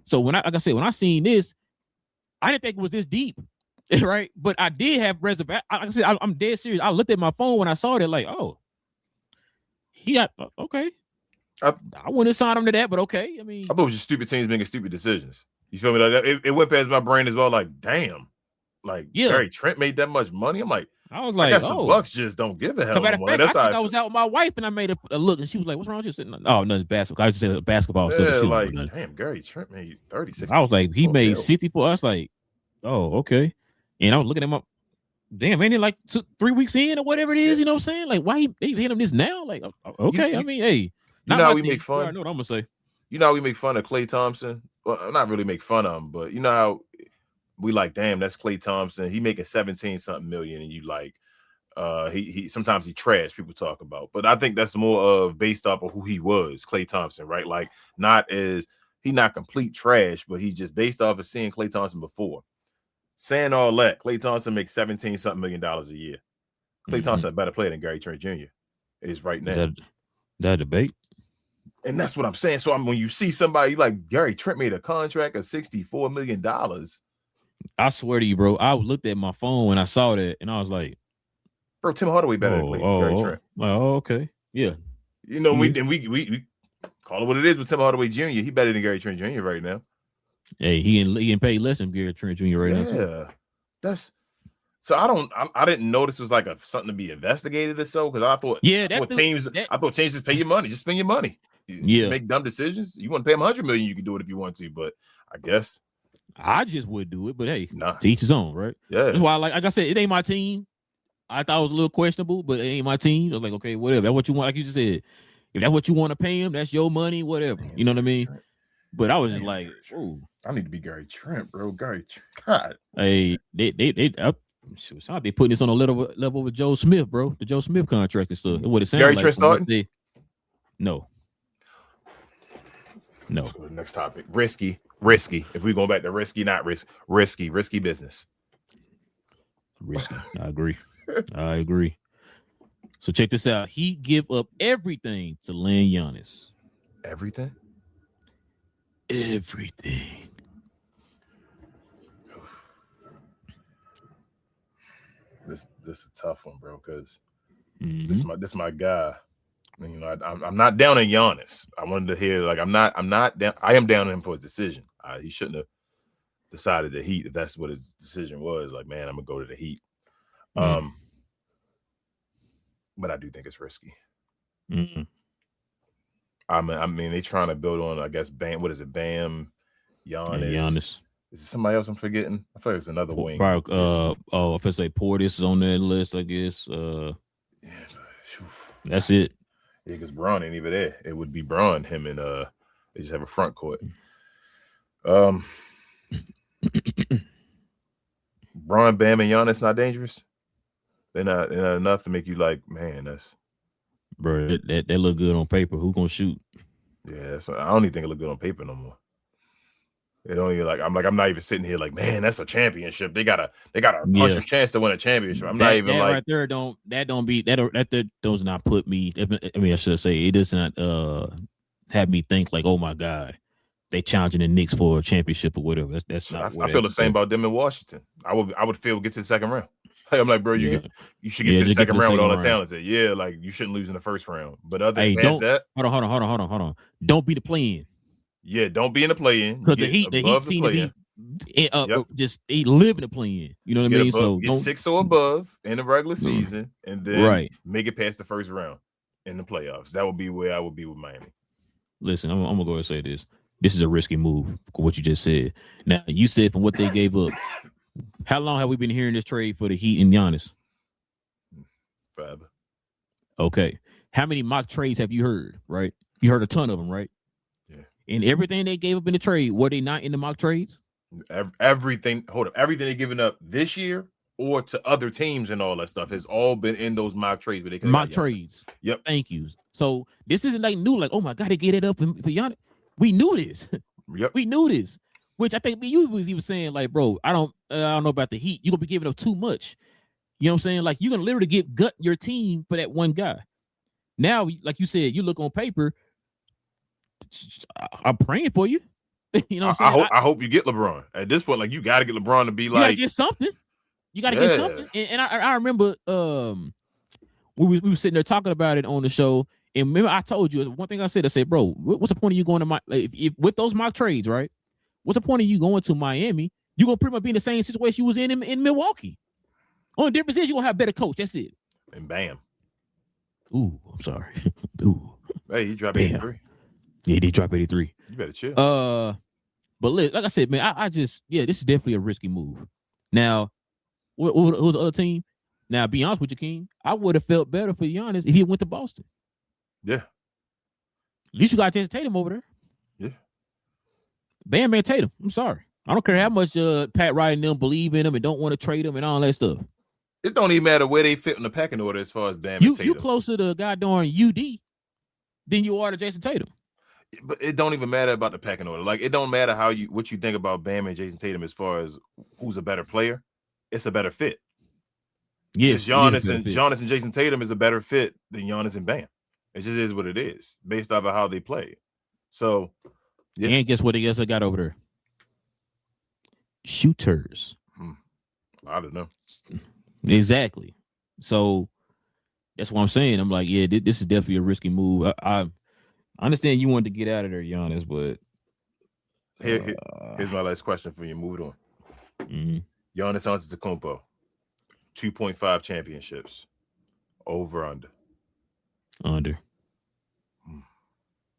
So when I seen this, I didn't think it was this deep, right? But I did have reservation. Like I said, I'm dead serious. I looked at my phone when I saw that, like, oh, he got okay. I wouldn't have signed him to that, but okay. I mean, I thought it was just stupid teams making stupid decisions. You feel me? Like it went past my brain as well. Like, damn, like Gary Trent made that much money. I'm like, I was like, the Bucks just don't give a hell. Matter of fact, I was out with my wife and I made a look, and she was like, "What's wrong with you?" Sitting, oh, nothing, basketball. I just said basketball. Yeah, like, damn, Gary Trent made 36. I was like, he made 64. I was like, oh, okay. And I was looking at him up. Damn, ain't it like 3 weeks in or whatever it is? You know what I'm saying? Like, why they hit him this now? Like, okay. I mean, hey, you know how we make fun. I know what I'm gonna say. You know how we make fun of Klay Thompson? Well, not really make fun of him, but you know how we like, damn, that's Klay Thompson. He making 17-something million, and you like, he sometimes he trash. People talk about, but I think that's more of based off of who he was, Klay Thompson, right? Like, he not complete trash, but he just based off of seeing Klay Thompson before. Saying all that, Klay Thompson makes 17-something million a year. Klay Thompson a better player than Gary Trent Jr. is right now. Is that debate? And that's what I'm saying. So when you see somebody like Gary Trent made a contract of $64 million. I swear to you, bro, I looked at my phone when I saw that, and I was like, bro, Tim Hardaway better than Gary Trent. Oh, okay. Yeah. We call it what it is with Tim Hardaway Jr. He better than Gary Trent Jr. right now. Hey, he can pay less than Gary Trent Jr. right now. Yeah. So I didn't know this was like something to be investigated or so, because I thought teams just pay your money, just spend your money. You make dumb decisions. You want to pay him $100 million, you can do it if you want to, but I guess I just would do it. But hey, to each his own, right? Yeah. That's why, like I said, it ain't my team. I thought it was a little questionable, but it ain't my team. I was like, okay, whatever. That's what you want. Like you just said, if that's what you want to pay him, that's your money, whatever. You know what I mean? But I was just like, ooh, I need to be Gary Trent, bro. Gary Trent. God. Hey, they putting this on a level with Joe Smith, bro. The Joe Smith contract and stuff. What it sounds Gary like. Trent starting? No. Let's go to the next topic. Risky. If we go back to risky, not risky business. Risky. I agree. So check this out. He give up everything to land Giannis. Everything. This is a tough one, bro, because this my guy. You know, I'm not down on Giannis. I wanted to hear like I'm not down. I am down on him for his decision. He shouldn't have decided the Heat if that's what his decision was. Like, man, I'm gonna go to the Heat. But I do think it's risky. I mean, they trying to build on, I guess, Bam. What is it, Bam? Giannis. Is it somebody else I'm forgetting? I feel like it's another wing. If I say Portis is on that list, I guess. That's it. Yeah, because Braun ain't even there. It would be Braun, him, and they just have a front court. Braun, Bam, and Giannis not dangerous. They're not enough to make you like, man, that's bro. That look good on paper. Who gonna shoot? Yeah, that's what, I don't even think it look good on paper no more. It don't even I'm not even sitting here like, man, that's a championship. They got a puncher's chance to win a championship. I'm not even like right there. That does not put me. I mean, I should say it does not have me think like, oh my god, they challenging the Knicks for a championship or whatever. That's not. I feel the same about them in Washington. I would feel get to the second round. I'm like, bro, you should get to the second round with all the talent. Yeah, like you shouldn't lose in the first round. But other than that, hold on. Don't be the play-in. Yeah, don't be in the play-in. Because the Heat seem to be just they live in the play-in. You know what I mean? So get 6 or above in the regular season, and then make it past the first round in the playoffs. That would be where I would be with Miami. Listen, I'm gonna go ahead and say this. This is a risky move for what you just said. Now, you said from what they gave up. How long have we been hearing this trade for the Heat and Giannis? Forever. Okay. How many mock trades have you heard, right? You heard a ton of them, right? Yeah. And everything they gave up in the trade, were they not in the mock trades? Everything they've given up this year or to other teams and all that stuff has all been in those mock trades. But they mock trades. Yep. Thank you. So this isn't like new, like, oh my God, they get it up for Giannis. We knew this. Yep. We knew this. Which I think you was even saying, like, bro, I don't know about the Heat. You're gonna be giving up too much. You know what I'm saying? Like, you're gonna literally gut your team for that one guy. Now, like you said, you look on paper. I'm praying for you. You know what I'm saying? I hope you get LeBron. At this point, like, you got to get LeBron to be like, you gotta get something. You got to get something. And I remember we were sitting there talking about it on the show. And remember, I told you one thing I said, bro, what's the point of you going to my if with those mock trades, right? What's the point of you going to Miami? You're going to pretty much be in the same situation you was in Milwaukee. Only difference is you're going to have a better coach. That's it. And bam. Ooh, I'm sorry. Ooh. Hey, he dropped 83. Yeah, he did drop 83. You better chill. But like I said, man, I just, this is definitely a risky move. Now, who's the other team? Now, be honest with you, King, I would have felt better for Giannis if he went to Boston. Yeah. At least you got to take him over there. Yeah. Bam, man, Tatum. I'm sorry. I don't care how much Pat Riley and them believe in him and don't want to trade him and all that stuff. It don't even matter where they fit in the pecking order as far as Bam and Tatum. You closer to goddamn UD than you are to Jason Tatum. But it don't even matter about the pecking order. Like, it don't matter what you think about Bam and Jason Tatum as far as who's a better player. It's a better fit. Yes, Giannis and Jason Tatum is a better fit than Giannis and Bam. It just is what it is based off of how they play. So, yeah. And guess what? I guess I got over there. Shooters. I don't know. Exactly. So that's what I'm saying. I'm like, yeah, this is definitely a risky move. I understand you wanted to get out of there, Giannis, but here's my last question for you. Move it on. Mm-hmm. Giannis Antetokounmpo, 2.5 championships. Over under. Under.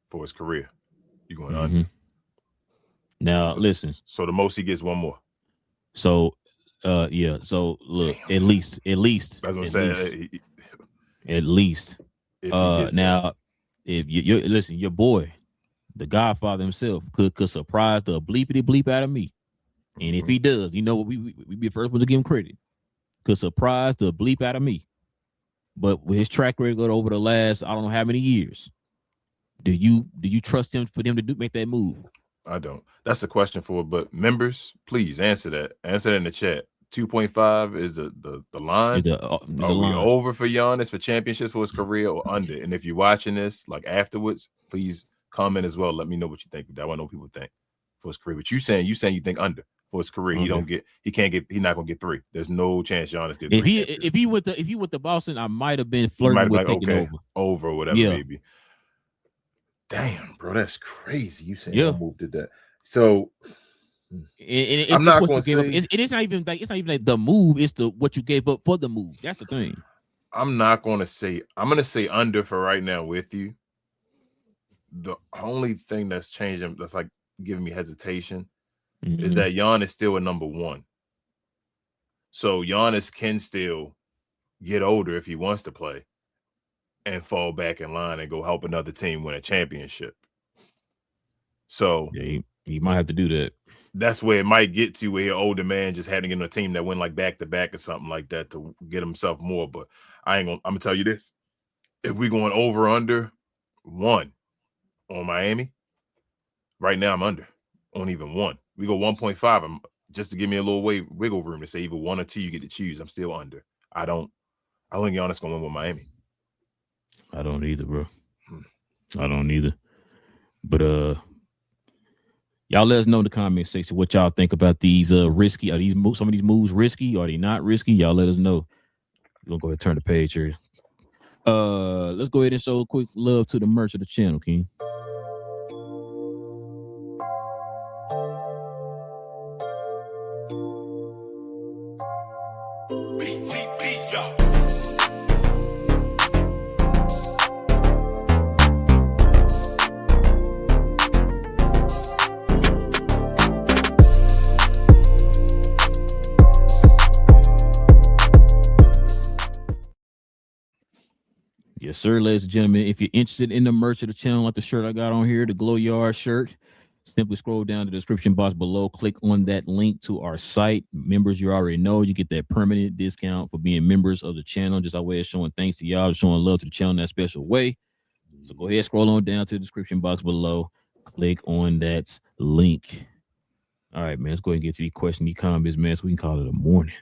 For his career. You going under. Now listen. So the most he gets one more. So So look, at least. That's what I'm saying. At least. Now, if you listen, your boy, the Godfather himself, could surprise the bleepity bleep out of me. And if he does, you know what, we be the first ones to give him credit. Could surprise the bleep out of me. But with his track record over the last, I don't know how many years, do you trust him for them to make that move? I don't. That's the question for it. But members, please answer that. Answer that in the chat. 2.5 is the line. Are we over for Giannis for championships for his career or under? And if you're watching this, like afterwards, please comment as well. Let me know what you think. I want to know what people think for his career. But you saying you think under for his career. Okay. He's not gonna get 3. There's no chance Giannis gets 3. If he went to Boston, I might have been He flirting might have with been like, taking over or whatever, Yeah. maybe. Damn, bro, that's crazy. You saying Yeah. I moved to that. So it's I'm not what gonna you gave up. say It's not even like the move. It's what you gave up for the move. That's the thing. I'm gonna say under for right now with you. The only thing that's changing, that's like giving me hesitation, is that Giannis still a number 1. So Giannis can still get older if he wants to play and fall back in line and go help another team win a championship. So yeah, he might have to do that. That's where it might get to, where an older man just having in a team that went like back to back or something like that to get himself more. But I'm gonna tell you this. If we're going over under 1 on Miami, right now I'm under on even 1. We go 1.5. Just to give me a little wiggle room to say either 1 or 2 you get to choose. I'm still under. I think Giannis gonna win with Miami. I don't either, bro. I don't either. But y'all let us know in the comment section what y'all think about these risky. Are some of these moves risky? Are they not risky? Y'all let us know. We're gonna go ahead and turn the page here. Let's go ahead and show a quick love to the merch of the channel, King. BTP, y'all. Yes, sir, ladies and gentlemen. If you're interested in the merch of the channel, like the shirt I got on here, the GloYard shirt, simply scroll down to the description box below. Click on that link to our site. Members, you already know you get that permanent discount for being members of the channel. Just our way of showing thanks to y'all, showing love to the channel in that special way. So go ahead, scroll on down to the description box below. Click on that link. All right, man. Let's go ahead and get to these questions, these comments, man, so we can call it a morning.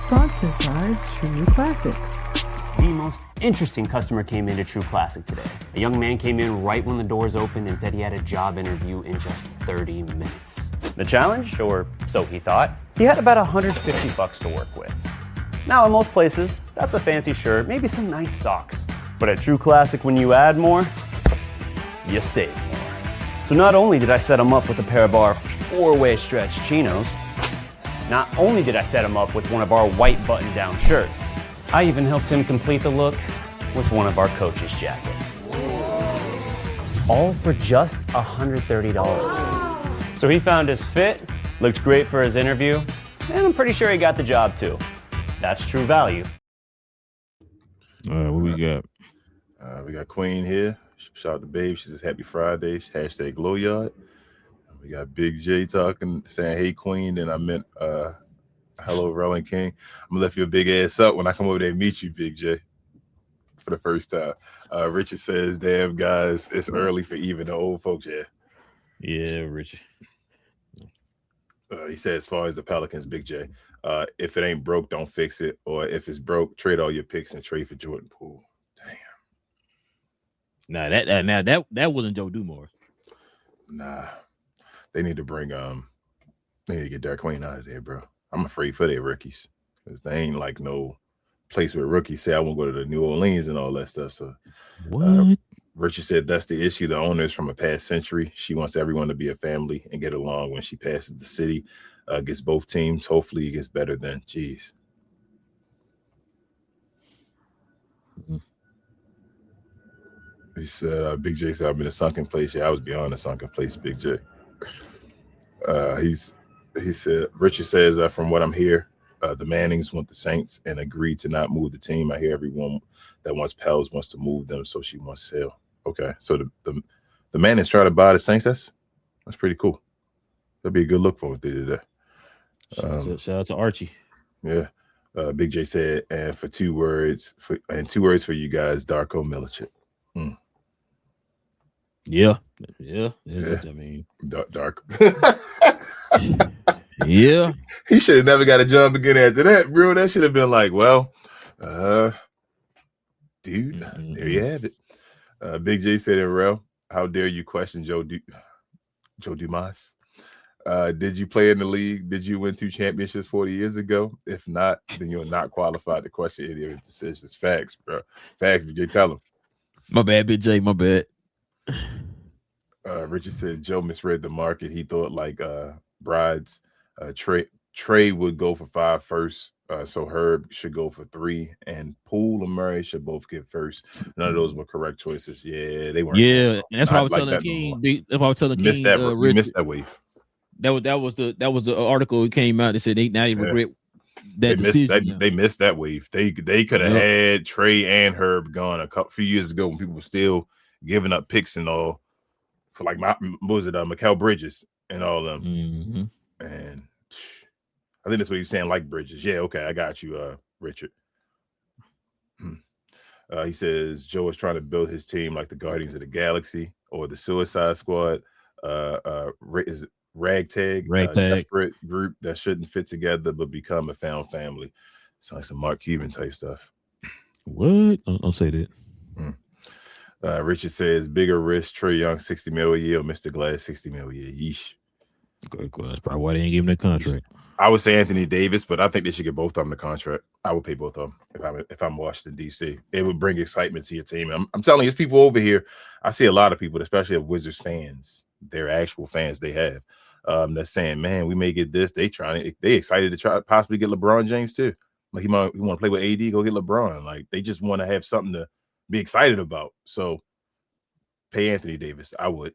Sponsored by True Classic. The most interesting customer came into True Classic today. A young man came in right when the doors opened and said he had a job interview in just 30 minutes. The challenge, or so he thought, he had about $150 to work with. Now, in most places, that's a fancy shirt, maybe some nice socks. But at True Classic, when you add more, you save more. So not only did I set him up with a pair of our 4-way stretch chinos, not only did I set him up with one of our white button-down shirts, I even helped him complete the look with one of our coach's jackets. All for just $130. So he found his fit, looked great for his interview, and I'm pretty sure he got the job too. That's true value. All right, what we got? We got Queen here. Shout out to Babe. She says happy Friday. Hashtag GloYard. We got Big J talking, saying, hey, Queen. And I meant, hello, Relle and King. I'm going to lift your big ass up when I come over there and meet you, Big J, for the first time. Richard says, damn, guys, it's early for even the old folks. Yeah, Richard. He said, as far as the Pelicans, Big J, if it ain't broke, don't fix it. Or if it's broke, trade all your picks and trade for Jordan Poole. Damn. That wasn't Joe Dumars. Nah. They need to bring they need to get Derek Queen out of there, bro. I'm afraid for their rookies, because they ain't like no place where rookies say I won't go to the New Orleans and all that stuff. So what? Richard said that's the issue. The owner is from a past century. She wants everyone to be a family and get along. When she passes the city, gets both teams. Hopefully it gets better then. Jeez. He said, Big J said, I'm in a sunken place. Yeah, I was beyond a sunken place, Big J. He said, Richard says, from what I'm here, the Mannings want the Saints and agreed to not move the team. I hear everyone that wants Pels wants to move them, so she wants sell. Okay, so the Mannings try to buy the Saints. That's pretty cool. That'd be a good look for what they did there. Shout out to Archie. Yeah. Big J said, and for two words for you guys, Darko Milicic. Yeah. I mean, dark. Yeah. He should have never got a job again after that, bro. That should have been like, well, dude. There you have it. Big J said in Relle, how dare you question Joe Dumars? Did you play in the league? Did you win 2 championships 40 years ago? If not, then you're not qualified to question any of his decisions. Facts, bro. Facts, BJ. Tell him. My bad, Big J. My bad. Richard said Joe misread the market. He thought like Bride's Trey would go for 5 first. So Herb should go for 3, and Poole and Murray should both get first. None of those were correct choices. Yeah, they weren't. Yeah, and that's what I was telling King. That's what I was telling King. Missed that wave. That was the article that came out that said they regret that decision. They missed that wave. They could have had Trey and Herb gone a few years ago when people were still giving up picks and all for like Mikal Bridges and all of them. Mm-hmm. And I think that's what he was saying, like Bridges. Yeah, okay, I got you, Richard. He says Joe is trying to build his team like the Guardians of the Galaxy or the Suicide Squad. Is it Ragtag. Desperate group that shouldn't fit together but become a found family. Sounds like some Mark Cuban type stuff. What? Don't say that. Richard says bigger risk, Trae Young $60 million a year, or Mr. Glass $60 million a year. Yeesh. That's probably why they didn't give him that contract. I would say Anthony Davis, but I think they should get both of them the contract. I would pay both of them if I'm Washington, D.C. It would bring excitement to your team. I'm telling you, there's people over here. I see a lot of people, especially of Wizards fans. They're actual fans they have. That's saying, man, we may get this. They excited to try to possibly get LeBron James too. Like he want to play with AD, go get LeBron. Like they just want to have something to be excited about. So pay Anthony Davis. I would.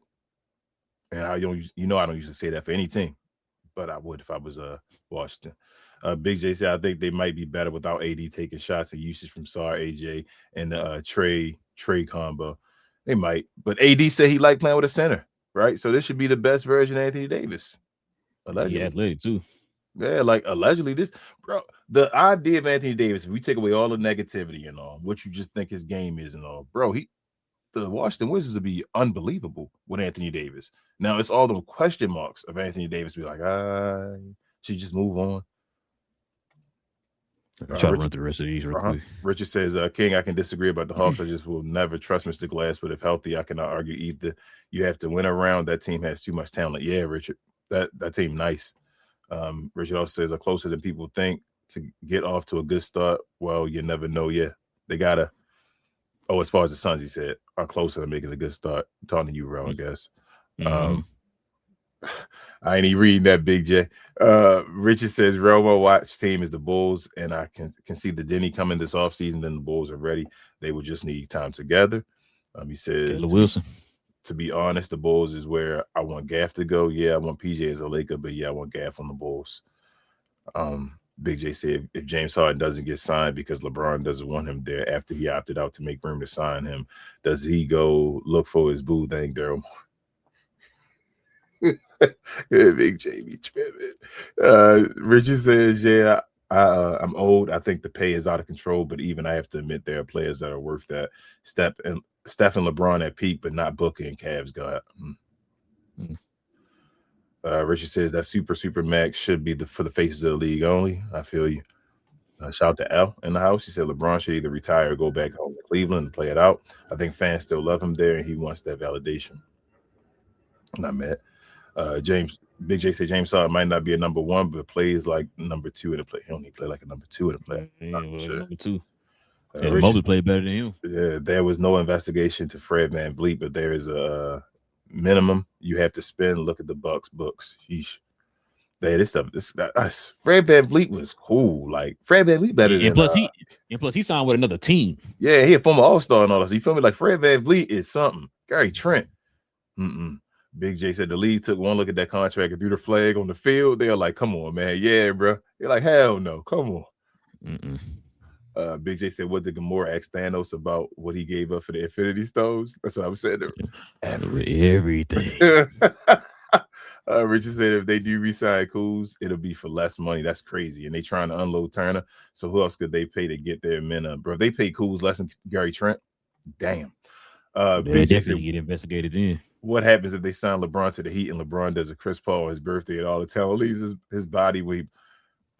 And I don't usually say that for any team, but I would if I was Washington. Big J said I think they might be better without AD taking shots and usage from Sar, AJ, and the Trey combo. They might, but AD said he liked playing with a center. Right, so this should be the best version of Anthony Davis. Allegedly, yeah, athletic too. Yeah, like allegedly, this bro. The idea of Anthony Davis, if we take away all the negativity and all, what you just think his game is and all, bro, the Washington Wizards would be unbelievable with Anthony Davis. Now it's all the question marks of Anthony Davis. Be like, should just move on. Try to run through the rest of these real quick. Richard says, King, I can disagree about the Hawks. I just will never trust Mr. Glass, but if healthy, I cannot argue either. You have to win around. That team has too much talent. Yeah, Richard, that team nice. Richard also says, are closer than people think to get off to a good start. Well, you never know. Yeah, they got to. Oh, as far as the Suns, he said, are closer to making a good start. I'm talking to you, Relle, I guess. I ain't even reading that, Big J. Richard says Relle watch team is the Bulls, and I can see the Denny coming this offseason. Then the Bulls are ready. They would just need time together. He says Wilson. To be honest, the Bulls is where I want Gaff to go. Yeah, I want PJ as a Laker, but yeah, I want Gaff on the Bulls. Big J said if James Harden doesn't get signed because LeBron doesn't want him there after he opted out to make room to sign him, does he go look for his boo thing, Daryl? Big Jamie tripping. Richard says, yeah, I'm old. I think the pay is out of control, but even I have to admit there are players that are worth that. Steph and LeBron at peak, but not Booker and Cavs got. Richard says that super max should be for the faces of the league only. I feel you. Shout out to L in the house. He said LeBron should either retire or go back home to Cleveland and play it out. I think fans still love him there, and he wants that validation. Not mad. Big J said James Harden might not be a number 1, but plays like number 2 in the play. He only play like a number 2 in the play. Number 2. Mobley played better than you. Yeah, there was no investigation to Fred VanVleet, but there is a minimum you have to spend. Look at the Bucks books. Yeesh. This Fred VanVleet was cool. Like Fred VanVleet better than plus he signed with another team. Yeah, he a former All-Star and all that. So you feel me? Like Fred VanVleet is something. Gary Trent. Big J said the league took one look at that contract and threw the flag on the field. They're like, come on, man. Yeah, bro. They're like, hell no. Come on. Big J said, what did Gamora ask Thanos about what he gave up for the Infinity Stones? That's what I was saying. Everything. Richard said if they do re-sign Kuz, it'll be for less money. That's crazy. And they trying to unload Turner. So who else could they pay to get their men up? Bro, if they pay Kuz less than Gary Trent, damn. They definitely get investigated in. What happens if they sign LeBron to the Heat and LeBron does a Chris Paul on his birthday and all the talent leaves his body?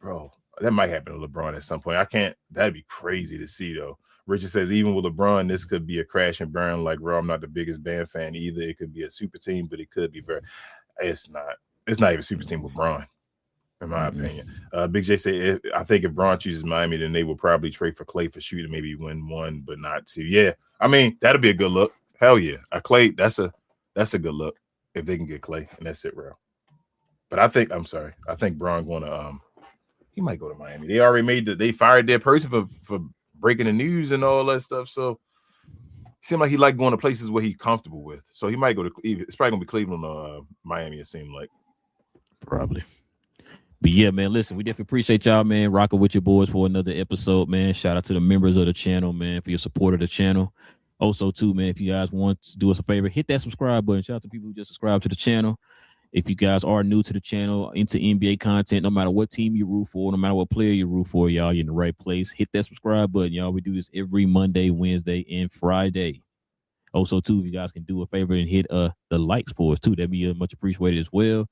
Bro, that might happen to LeBron at some point. That'd be crazy to see though. Richard says, even with LeBron, this could be a crash and burn. Like, bro, I'm not the biggest band fan either. It could be a super team, but it could be very. It's not. It's not even a super team with Bron, in my opinion. Big J said, I think if Bron chooses Miami, then they will probably trade for Clay for shooting, maybe win 1, but not 2. Yeah, I mean that'll be a good look. Hell yeah, a Clay. That's a good look if they can get Clay, and that's it, bro. But I think Bron going to he might go to Miami. They already they fired their person for breaking the news and all that stuff. So it seemed like he liked going to places where he's comfortable with. So he might go to Cleveland. It's probably gonna be Cleveland or Miami, it seemed like. Probably. But yeah, man, listen, we definitely appreciate y'all, man, rocking with your boys for another episode, man. Shout out to the members of the channel, man, for your support of the channel. Also, too, man, if you guys want to do us a favor, hit that subscribe button. Shout out to people who just subscribed to the channel. If you guys are new to the channel, into NBA content, no matter what team you root for, no matter what player you root for, y'all, you're in the right place. Hit that subscribe button, y'all. We do this every Monday, Wednesday, and Friday. Also, too, if you guys can do a favor and hit the likes for us, too, that'd be much appreciated as well.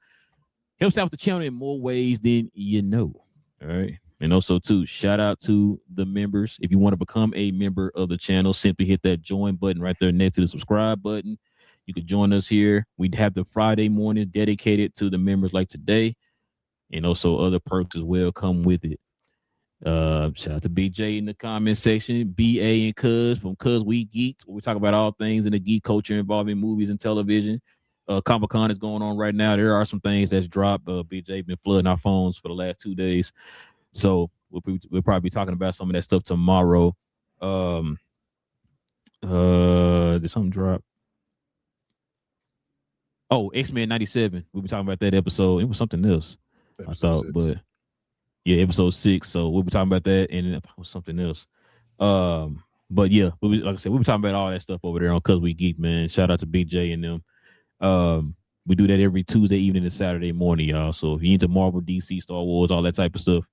Helps out with the channel in more ways than you know. All right. And also, too, shout out to the members. If you want to become a member of the channel, simply hit that join button right there next to the subscribe button. You can join us here. We'd have the Friday morning dedicated to the members like today, and also other perks as well come with it. Shout out to BJ in the comment section, BA and Cuz from Cuz We Geeked. We talk about all things in the geek culture involving movies and television. Comic-Con is going on right now. There are some things that's dropped. BJ been flooding our phones for the last 2 days. So we'll probably be talking about some of that stuff tomorrow. Did something drop? Oh, X-Men 97. We'll be talking about that episode. It was something else, I thought, 6. But yeah, episode 6. So we'll be talking about that, and I thought it was something else. But yeah, like I said, we'll be talking about all that stuff over there on Cuz We Geek, man. Shout out to BJ and them. We do that every Tuesday evening and Saturday morning, y'all. So if you're into Marvel, DC, Star Wars, all that type of stuff,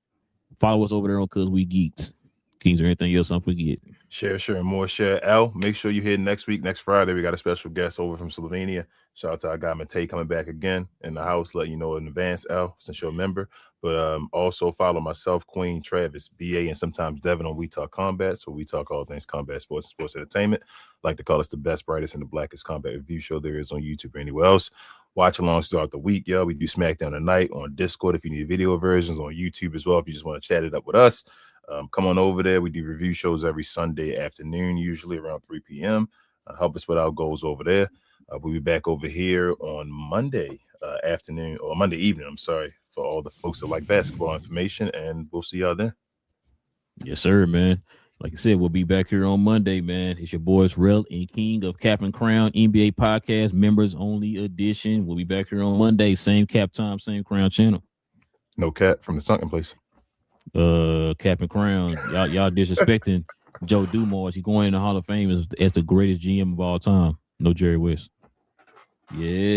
follow us over there on Cuz We Geeked. Kings or anything else I'm forget. Share, and more. Share. L, make sure you hit next Friday. We got a special guest over from Slovenia. Shout out to our guy Matei coming back again in the house. Let you know in advance, L, since you're a member. But also follow myself, Queen, Travis, BA, and sometimes Devin on We Talk Combat. So we talk all things combat sports and sports entertainment. Like to call us the best, brightest, and the blackest combat review show there is on YouTube or anywhere else. Watch alongs throughout the week, yo. We do SmackDown tonight on Discord if you need video versions, on YouTube as well if you just want to chat it up with us. Come on over there. We do review shows every Sunday afternoon, usually around 3 p.m. Help us with our goals over there. We'll be back over here on Monday afternoon or Monday evening. I'm sorry for all the folks that like basketball information, and we'll see y'all then. Yes, sir, man. Like I said, we'll be back here on Monday, man. It's your boys, Relle and King of Cap and Crown NBA Podcast, members only edition. We'll be back here on Monday, same cap time, same Crown channel. No cap from the sunken place. Cap and Crown. Y'all disrespecting Joe Dumars. He's going in the Hall of Fame as the greatest GM of all time. No Jerry West. Yeah.